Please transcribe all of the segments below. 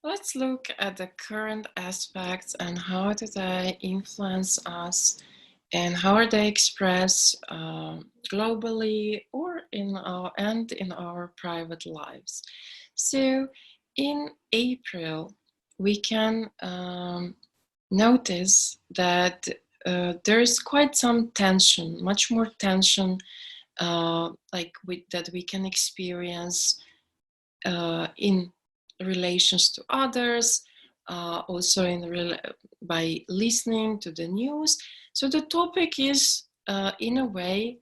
Let's look at the current aspects and how do they influence us and how are they expressed globally or in our private lives. So in April, we can notice that there's quite some tension, much more tension that we can experience in relations to others, also by listening to the news. So the topic is, in a way,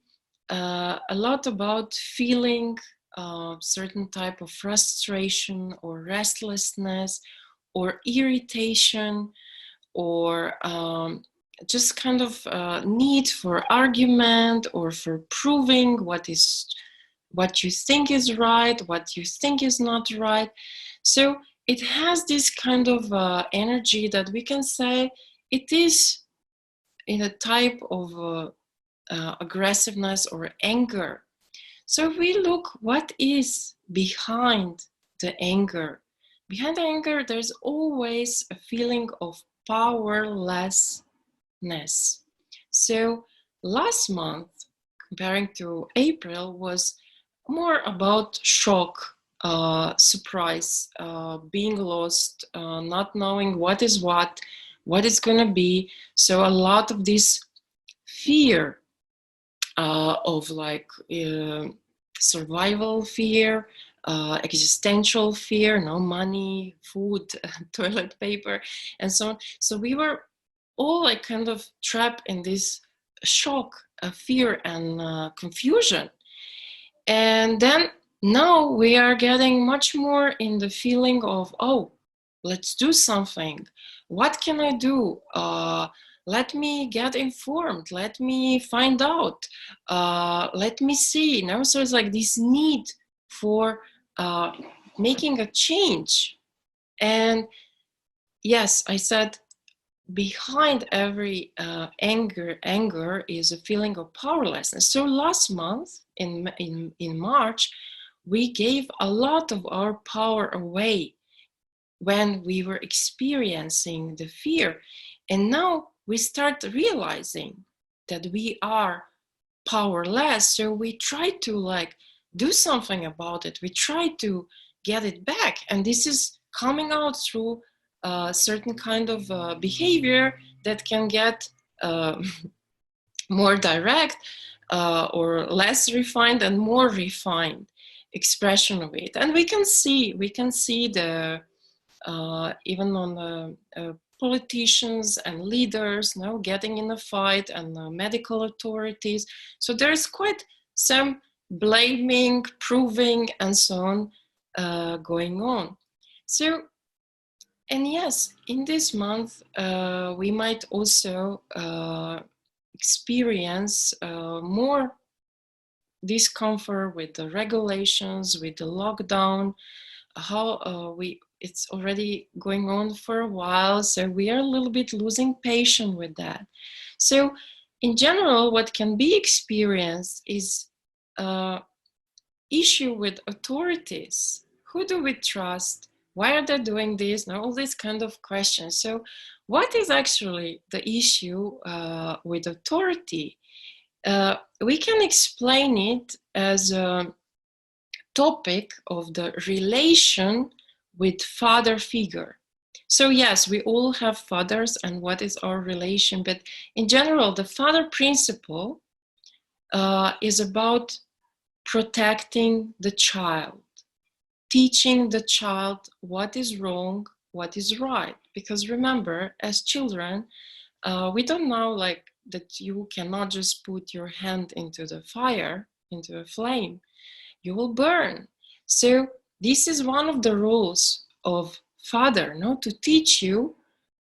a lot about feeling certain type of frustration or restlessness or irritation or just kind of need for argument or for proving what you think is right, what you think is not right. So it has this kind of energy that we can say it is in a type of aggressiveness or anger. So if we look what is behind the anger, behind the anger, there's always a feeling of powerlessness. So last month, comparing to April, was more about shock, surprise, being lost, not knowing what is what it's going to be. So a lot of this fear of survival fear, existential fear, no money, food, toilet paper, and so on. So we were all like kind of trapped in this shock, fear, and confusion. And then now we are getting much more in the feeling of, oh, let's do something. What can I do? Let me get informed. Let me find out. Let me see. So it's like this need for making a change. And yes, I said behind every anger is a feeling of powerlessness. So last month in March, we gave a lot of our power away when we were experiencing the fear. And now we start realizing that we are powerless. So we try to do something about it. We try to get it back. And this is coming out through a certain kind of behavior that can get more direct or less refined and more refined expression of it. And we can see the even on the politicians and leaders now getting in a fight and medical authorities. So there's quite some blaming, proving, and so on going on. So, and yes, in this month, we might also experience more discomfort with the regulations, with the lockdown, how it's already going on for a while, so we are a little bit losing patience with that. So in general, what can be experienced is issue with authorities. Who do we trust? Why are they doing this? Now, all these kind of questions. So what is actually the issue with authority? We can explain it as a topic of the relation with father figure. So yes, we all have fathers and what is our relation, but in general, the father principle is about protecting the child, teaching the child what is wrong, what is right. Because remember, as children, we don't know that you cannot just put your hand into the fire, into a flame. You will burn. So this is one of the rules of father, to teach you,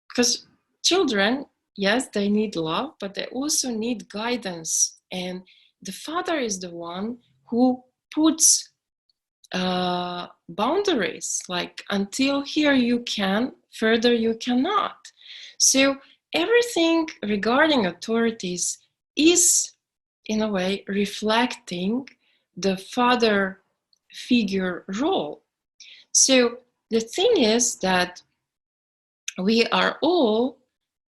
because children, yes, they need love, but they also need guidance. And the father is the one who puts boundaries, like until here you can, further you cannot. So everything regarding authorities is, in a way, reflecting the father figure role. So the thing is that we are all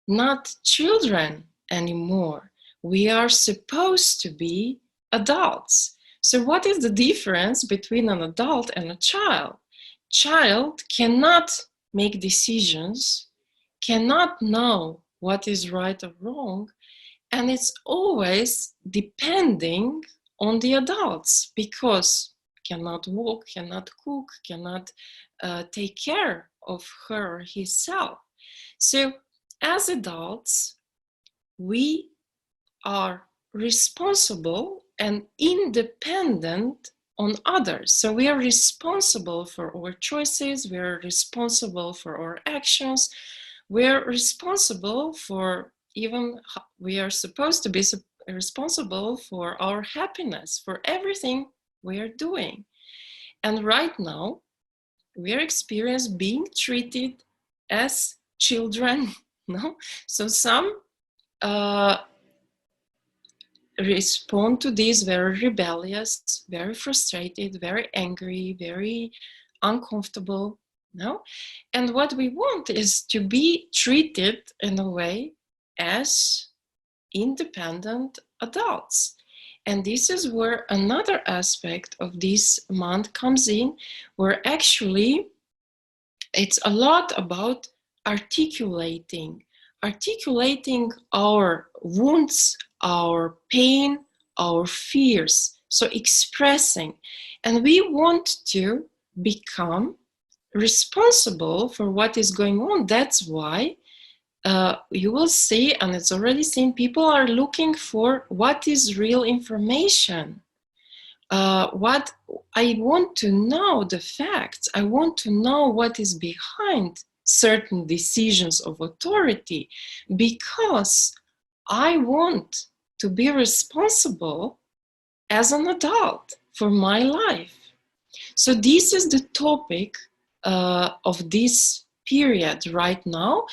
not children anymore. We are supposed to be adults. So what is the difference between an adult and a child? Child cannot make decisions, cannot know what is right or wrong, and it's always depending on the adults because cannot walk, cannot cook, cannot take care of her or himself. So as adults, we are responsible and independent on others. So we are responsible for our choices, we are responsible for our actions, we are responsible for even, we are supposed to be responsible for our happiness, for everything we are doing. And right now, we are experiencing being treated as children, no? So some respond to this very rebellious, very frustrated, very angry, very uncomfortable, no? And what we want is to be treated in a way as independent adults. And this is where another aspect of this month comes in, where actually it's a lot about articulating our wounds, our pain, our fears. So expressing. And we want to become responsible for what is going on. That's why you will see, and it's already seen, people are looking for what is real information. What I want to know the facts. I want to know what is behind certain decisions of authority, because I want to be responsible as an adult for my life. So this is the topic of this period right now,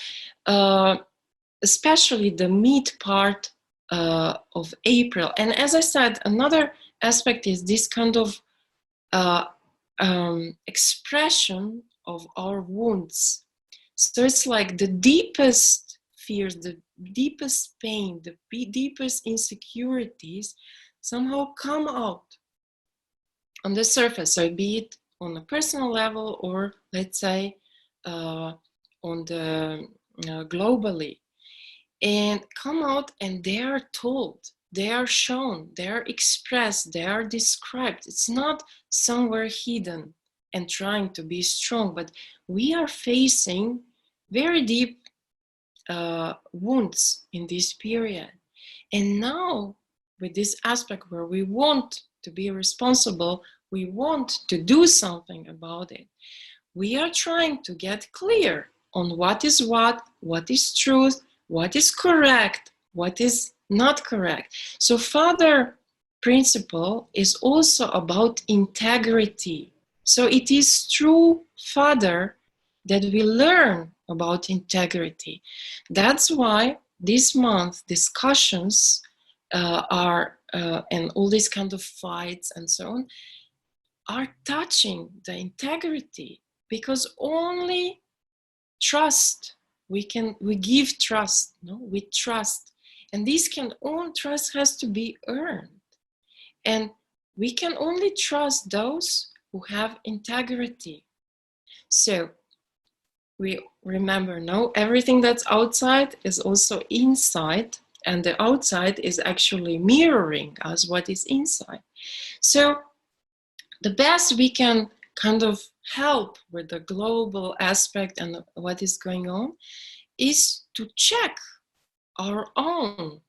especially the mid part of April. And as I said, another aspect is this kind of expression of our wounds. So it's like the deepest fears, the deepest pain, the deepest insecurities somehow come out on the surface. So be it on a personal level, or let's say on the globally, and come out, and they are told, they are shown, they are expressed, they are described. It's not somewhere hidden and trying to be strong, but we are facing very deep wounds in this period. And now, with this aspect where we want to be responsible, we want to do something about it, we are trying to get clear on what is truth, what is correct, what is not correct. So Father principle is also about integrity. So it is through Father that we learn about integrity. That's why this month discussions and all these kind of fights and so on are touching the integrity, because only trust, we give trust, no? We trust, and all trust has to be earned, and we can only trust those who have integrity. So we remember, no, everything that's outside is also inside, and the outside is actually mirroring us what is inside. So the best we can kind of help with the global aspect and what is going on is to check our own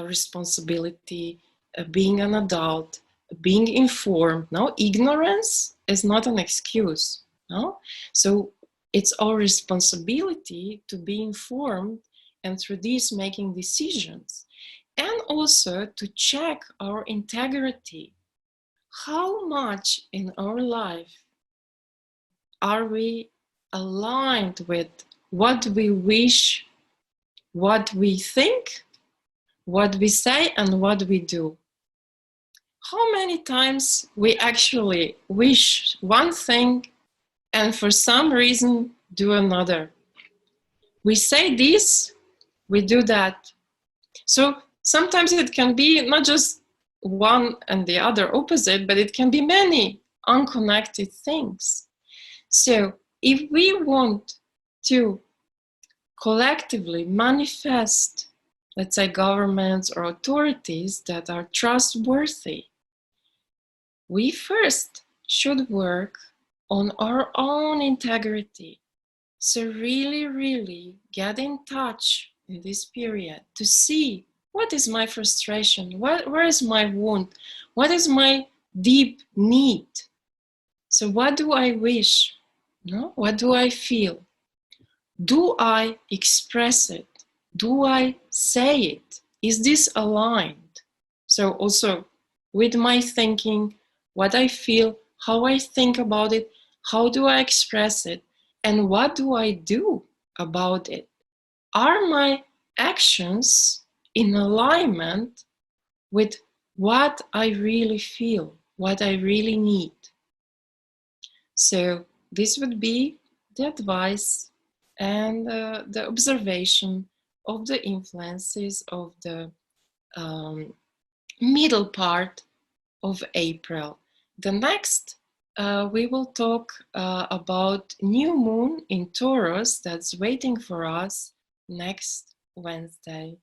responsibility, being an adult, being informed. No, ignorance is not an excuse. No, so it's our responsibility to be informed, and through this making decisions, and also to check our integrity. How much in our life are we aligned with what we wish, what we think, what we say, and what we do? How many times we actually wish one thing and for some reason do another. We say this, we do that. So sometimes it can be not just one and the other opposite, but it can be many unconnected things. So if we want to collectively manifest, let's say, governments or authorities that are trustworthy, we first should work on our own integrity. So really, really get in touch in this period to see what is my frustration, where is my wound, what is my deep need. So what do I wish? No? What do I feel? Do I express it? Do I say it? Is this aligned? So also with my thinking, what I feel, how I think about it, how do I express it, and what do I do about it? Are my actions in alignment with what I really feel, what I really need? So this would be the advice and the observation of the influences of the um, middle part of April. The next, we will talk about new moon in Taurus that's waiting for us next Wednesday.